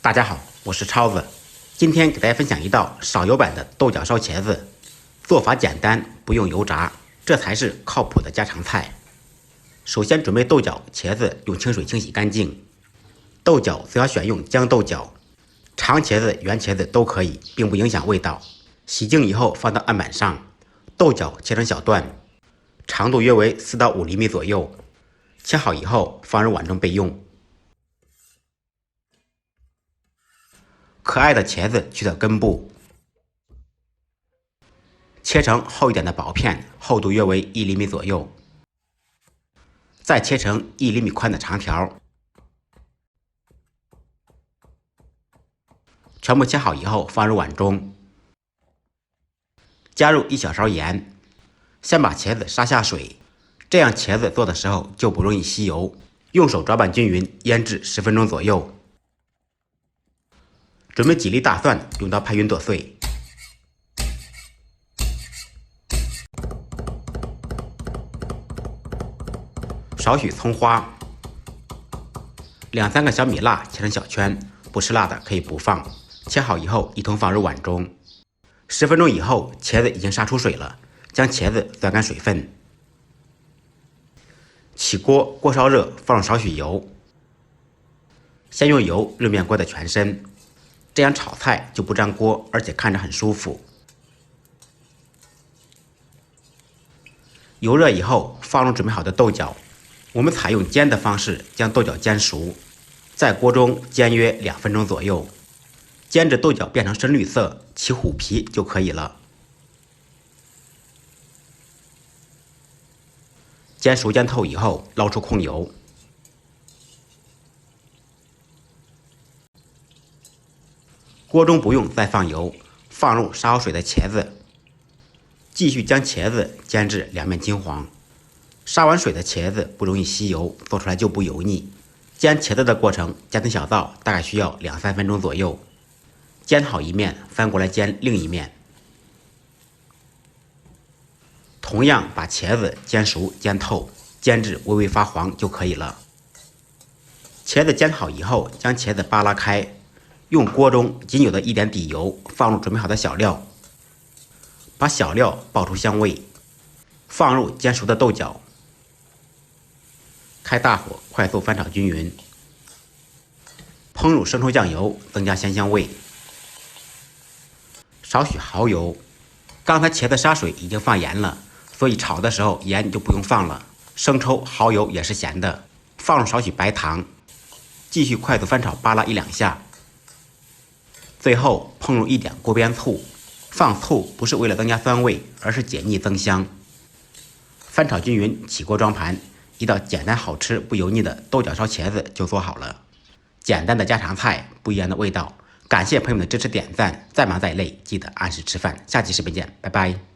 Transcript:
大家好，我是超子，今天给大家分享一道少油版的豆角烧茄子，做法简单，不用油炸，这才是靠谱的家常菜。首先准备豆角、茄子，用清水清洗干净。豆角最好选用豇豆角，长茄子、圆茄子都可以，并不影响味道。洗净以后放到案板上，豆角切成小段，长度约为4到5厘米左右。切好以后放入碗中备用。可爱的茄子去掉根部，切成厚一点的薄片，厚度约为1厘米左右。再切成1厘米宽的长条。全部切好以后放入碗中，加入1小勺盐，先把茄子杀下水，这样茄子做的时候就不容易吸油。用手搅拌均匀，腌制10分钟左右。准备几粒大蒜，用刀拍匀剁碎。少许葱花，2、3个小米辣切成小圈，不吃辣的可以不放。切好以后一同放入碗中。10分钟以后，茄子已经杀出水了，将茄子攥干水分。起锅，锅烧热，放入少许油。先用油热面锅的全身，这样炒菜就不粘锅，而且看着很舒服。油热以后，放入准备好的豆角。我们采用煎的方式将豆角煎熟，在锅中煎约2分钟左右，煎至豆角变成深绿色、起虎皮就可以了。煎熟煎透以后，捞出控油。锅中不用再放油，放入杀好水的茄子，继续将茄子煎至两面金黄。杀完水的茄子不容易吸油，做出来就不油腻。煎茄子的过程，家庭小灶大概需要2、3分钟左右。煎好一面，翻过来煎另一面。同样把茄子煎熟煎透，煎至微微发黄就可以了。茄子煎好以后，将茄子扒拉开，用锅中仅有的一点底油放入准备好的小料，把小料爆出香味，放入煎熟的豆角，开大火快速翻炒均匀，烹入生抽酱油，增加鲜香味。少许蚝油，刚才茄子杀水已经放盐了，所以炒的时候盐就不用放了。生抽、蚝油也是咸的，放入少许白糖，继续快速翻炒扒拉1、2下。最后烹入1点锅边醋，放醋不是为了增加酸味，而是解腻增香。翻炒均匀，起锅装盘，一道简单好吃不油腻的豆角烧茄子就做好了。简单的家常菜，不一样的味道。感谢朋友们的支持点赞，再忙再累，记得按时吃饭。下期视频见，拜拜。